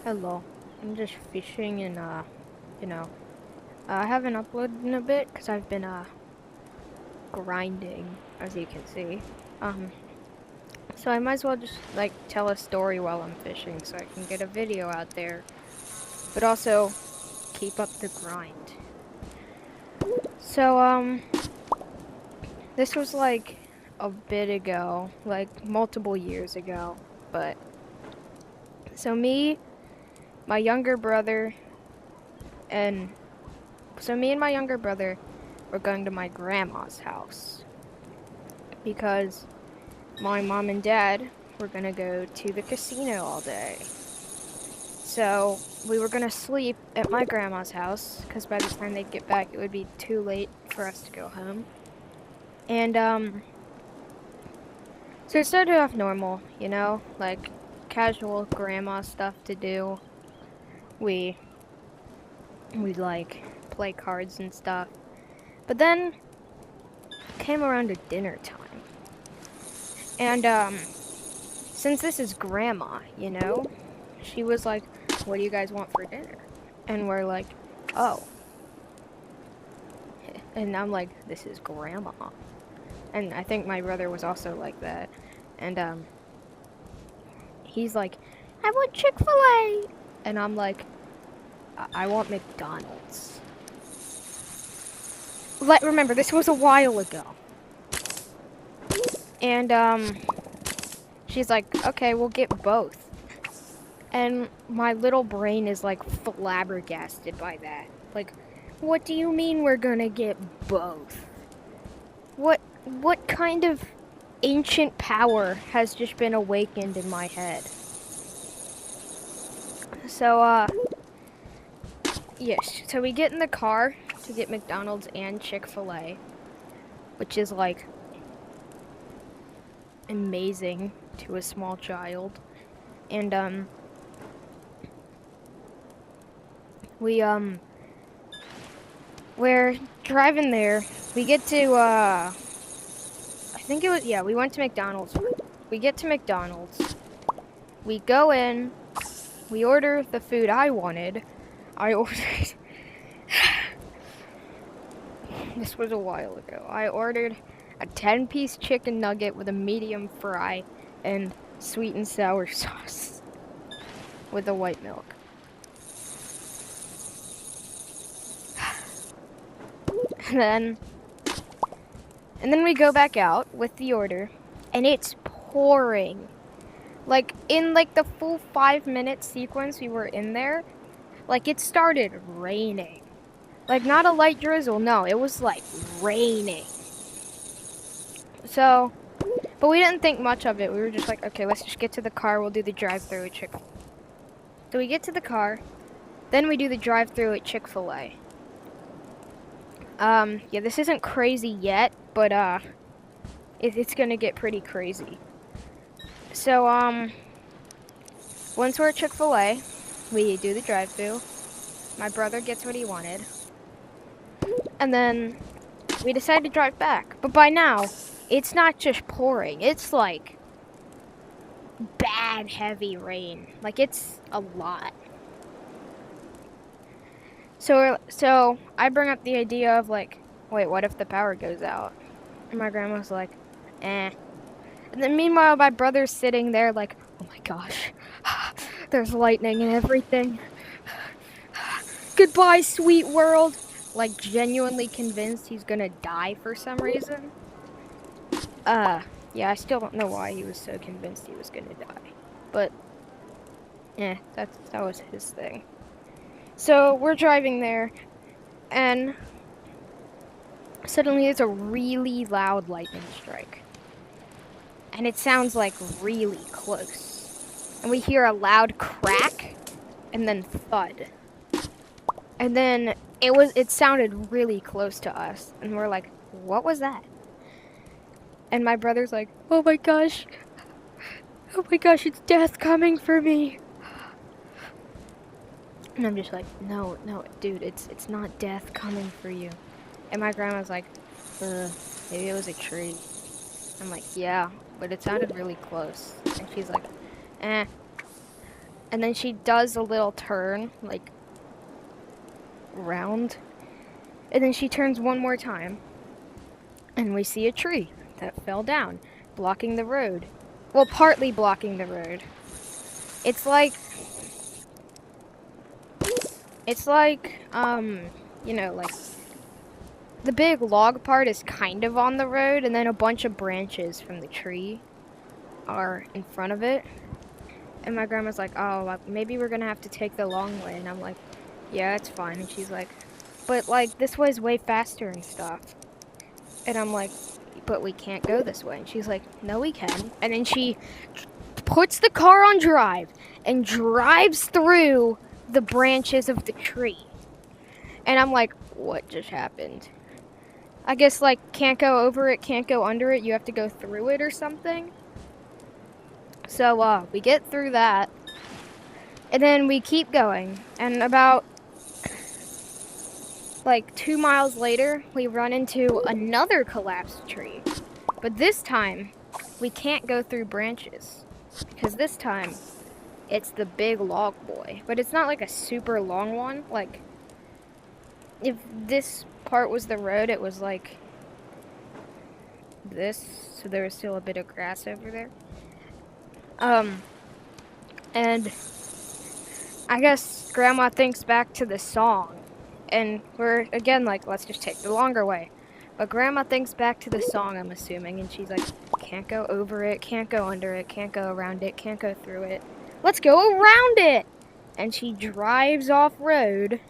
Hello. I'm just fishing and, you know, I haven't uploaded in a bit because I've been, grinding, as you can see. Um, so I might as well just, like, tell a story while I'm fishing so I can get a video out there, but also keep up the grind. So, this was, like, a bit ago, like, multiple years ago, but, so me, my younger brother, and, me and my younger brother were going to my grandma's house because my mom and dad were gonna go to the casino all day. So we were gonna sleep at my grandma's house because by the time they'd get back, it would be too late for us to go home. And so it started off normal, you know, like casual grandma stuff to do. We like play cards and stuff. But then came around to dinner time. And since this is grandma, you know, she was like, "What do you guys want for dinner?" And we're like, "Oh." And I'm like, "This is grandma." And I think my brother was also like that. And he's like, "I want Chick-fil-A." And I'm like, I want McDonald's." Remember, this was a while ago. And she's like, "Okay, we'll get both." And my little brain is like flabbergasted by that. Like, what do you mean we're gonna get both? What kind of ancient power has just been awakened in my head? So, yes. So we get in the car to get McDonald's and Chick-fil-A, which is like amazing to a small child. And we're driving there. We get to I think it was, yeah, we went to McDonald's. We get to McDonald's. We go in. We order the food I wanted. I ordered this was a while ago. I ordered a 10-piece chicken nugget with a medium fry and sweet and sour sauce with a white milk. And then we go back out with the order, and it's pouring. Like, in like the full 5-minute sequence we were in there, like it started raining. Like, not a light drizzle, no, it was like raining. So, but we didn't think much of it. We were just like, okay, let's just get to the car. We'll do the drive-thru at Chick-fil-A. So we get to the car, then we do the drive-thru at Chick-fil-A. Yeah, this isn't crazy yet, but it's gonna get pretty crazy. So once we're at Chick-fil-A, we do the drive-thru. My brother gets what he wanted, and then we decide to drive back. But by now, it's not just pouring. It's like bad heavy rain. Like, it's a lot. So I bring up the idea of like, wait, what if the power goes out? And my grandma's like, eh. And then meanwhile, my brother's sitting there like, oh my gosh, there's lightning and everything. Goodbye, sweet world. Like, genuinely convinced he's gonna die for some reason. Yeah, I still don't know why he was so convinced he was gonna die. But, that was his thing. So, we're driving there, and suddenly there's a really loud lightning strike. And it sounds like really close. And we hear a loud crack, and then thud. And then it sounded really close to us, and we're like, what was that? And my brother's like, oh my gosh, it's death coming for me. And I'm just like, no, dude, it's not death coming for you. And my grandma's like, maybe it was a tree. I'm like, yeah, but it sounded really close. And she's like, eh. And then she does a little turn, like, round. And then she turns one more time. And we see a tree that fell down, blocking the road. Well, partly blocking the road. It's like, you know, like, the big log part is kind of on the road, and then a bunch of branches from the tree are in front of it. And my grandma's like, oh, maybe we're gonna have to take the long way. And I'm like, yeah, it's fine. And she's like, but, like, this way's way faster and stuff. And I'm like, but we can't go this way. And she's like, no, we can. And then she puts the car on drive and drives through the branches of the tree. And I'm like, what just happened? I guess, like, can't go over it, can't go under it, you have to go through it or something. So, we get through that. And then we keep going. And about, like, 2 miles later, we run into another collapsed tree. But this time, we can't go through branches. Because this time, it's the big log boy. But it's not like a super long one. Like, if this part was the road, it was like this. So there was still a bit of grass over there. And I guess Grandma thinks back to the song. And we're, again, like, let's just take the longer way. But Grandma thinks back to the song, I'm assuming, and she's like, can't go over it, can't go under it, can't go around it, can't go through it. Let's go around it! And she drives off-road,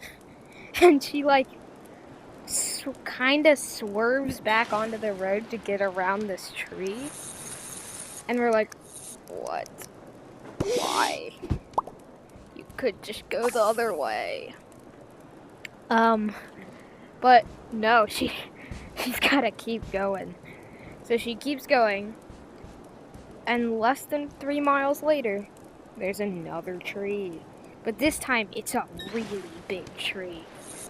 and she, like, kind of swerves back onto the road to get around this tree. And we're like, what? Why? You could just go the other way. But no, she's gotta keep going. So she keeps going, and less than 3 miles later, there's another tree. But this time, it's a really big tree.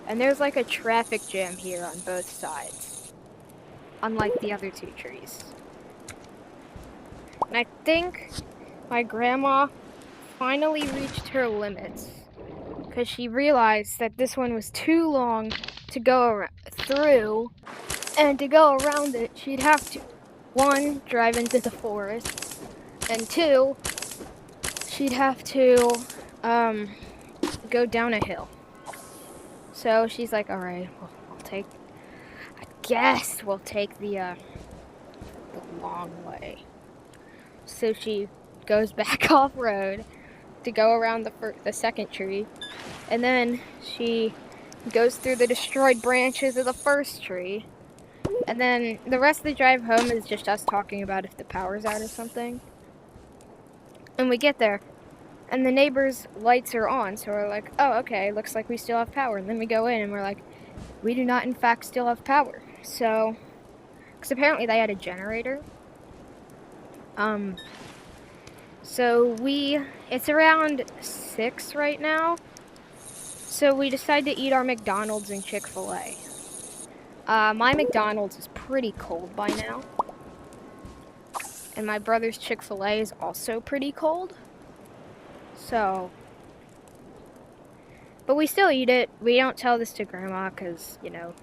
And there's like a traffic jam here on both sides, unlike the other two trees. And I think my grandma finally reached her limits, because she realized that this one was too long to go through, and to go around it, she'd have to, 1, drive into the forest, and 2, she'd have to, go down a hill. So she's like, alright, I guess we'll take the long way. So she goes back off-road to go around the second tree, and then she goes through the destroyed branches of the first tree, and then the rest of the drive home is just us talking about if the power's out or something. And we get there, and the neighbor's lights are on, so we're like, oh, okay, looks like we still have power. And then we go in, and we're like, we do not, in fact, still have power. So, because apparently they had a generator. So it's around 6 right now. So we decide to eat our McDonald's and Chick-fil-A. My McDonald's is pretty cold by now. And my brother's Chick-fil-A is also pretty cold. So, but we still eat it. We don't tell this to Grandma because, you know,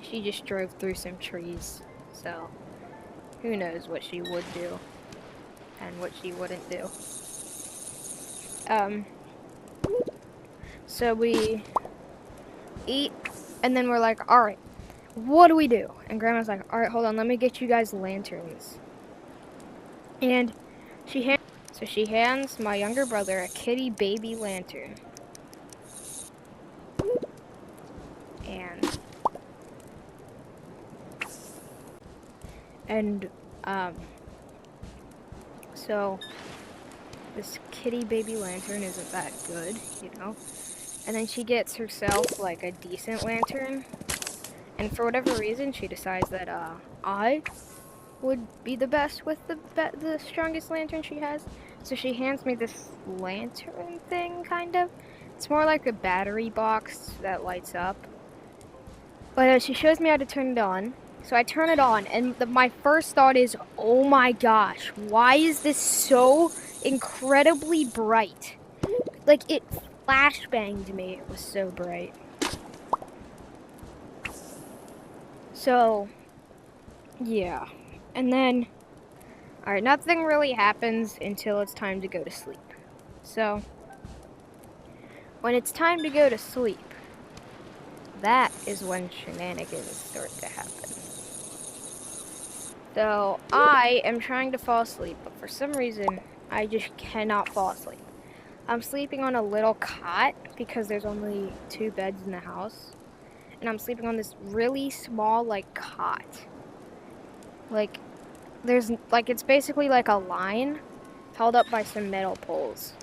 she just drove through some trees. So, who knows what she would do and what she wouldn't do. So we eat, and then we're like, alright, what do we do? And Grandma's like, alright, hold on, let me get you guys lanterns. And she hands my younger brother a kitty baby lantern. And so this kitty baby lantern isn't that good, you know? And then she gets herself like a decent lantern. And for whatever reason, she decides that I would be the best with the strongest lantern she has. So she hands me this lantern thing, kind of. It's more like a battery box that lights up. But she shows me how to turn it on. So I turn it on, and my first thought is, oh my gosh, why is this so incredibly bright. Like, it flashbanged me. It was so bright. So, yeah. And then, alright, nothing really happens until it's time to go to sleep. So, when it's time to go to sleep, that is when shenanigans start to happen. So, I am trying to fall asleep, but for some reason, I just cannot fall asleep. I'm sleeping on a little cot because there's only 2 beds in the house. And I'm sleeping on this really small, like, cot. Like, there's, like, it's basically like a line held up by some metal poles.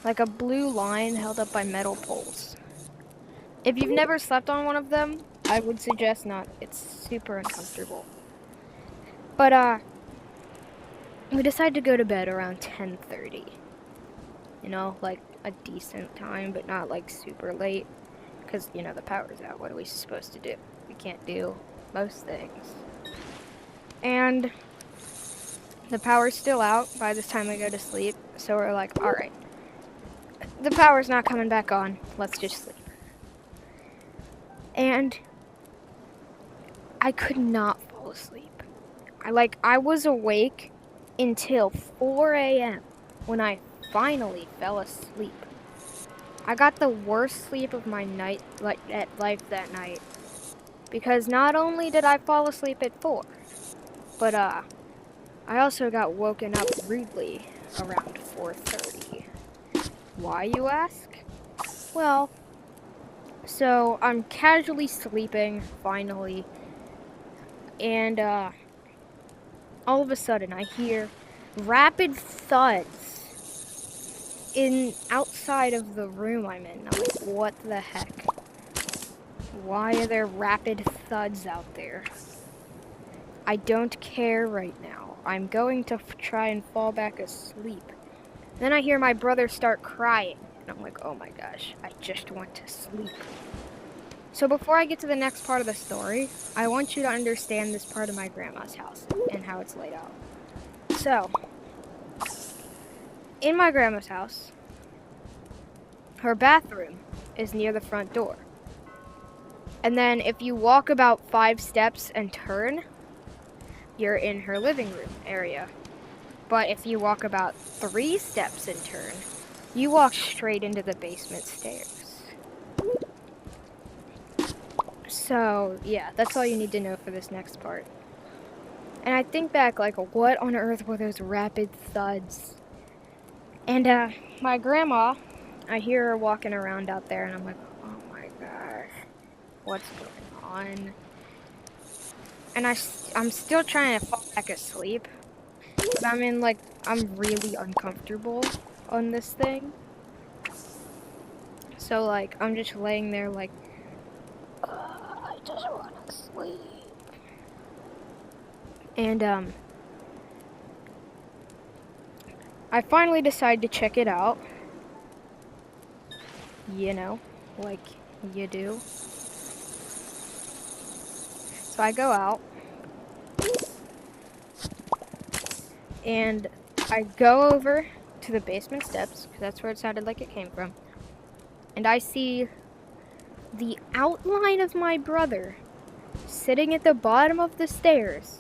Like a blue line held up by metal poles. If you've never slept on one of them, I would suggest not. It's super uncomfortable. But, we decided to go to bed around 10:30. You know, like a decent time, but not like super late. Because, you know, the power's out. What are we supposed to do? We can't do most things. And the power's still out by this time we go to sleep. So we're like, alright, the power's not coming back on. Let's just sleep. And I could not fall asleep. I was awake until 4 a.m. when I finally fell asleep. I got the worst sleep of my life that night. Because not only did I fall asleep at 4, but I also got woken up rudely around 4:30. Why, you ask? Well, so I'm casually sleeping, finally, and all of a sudden I hear rapid thuds outside of the room I'm in. I'm like, what the heck? Why are there rapid thuds out there? I don't care right now. I'm going to try and fall back asleep. Then I hear my brother start crying. And I'm like, oh my gosh, I just want to sleep. So before I get to the next part of the story, I want you to understand this part of my grandma's house and how it's laid out. So, in my grandma's house, her bathroom is near the front door. And then if you walk about 5 steps and turn, you're in her living room area. But if you walk about 3 steps and turn, you walk straight into the basement stairs. So, yeah, that's all you need to know for this next part. And I think back, like, what on earth were those rapid thuds? And, my grandma, I hear her walking around out there, and I'm like, oh my gosh, what's going on? And I'm still trying to fall back asleep. But I'm really uncomfortable on this thing. So, like, I'm just laying there, like, I just want to sleep. And, I finally decide to check it out. You know, like you do. So I go out. And I go over to the basement steps, because that's where it sounded like it came from. And I see the outline of my brother sitting at the bottom of the stairs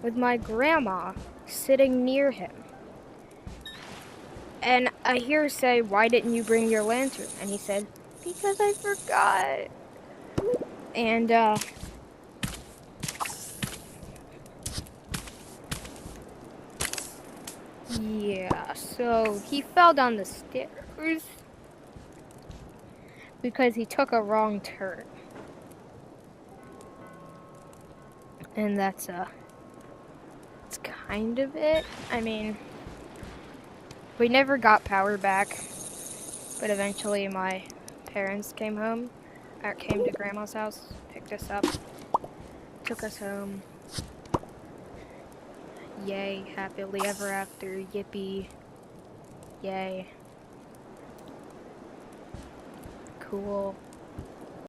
with my grandma sitting near him. And I hear her say, why didn't you bring your lantern? And he said, because I forgot. And, yeah, so he fell down the stairs because he took a wrong turn. And that's kind of it. I mean, we never got power back, but eventually my parents came home, or came to Grandma's house, picked us up, took us home. Yay, happily ever after, yippee, yay. Cool.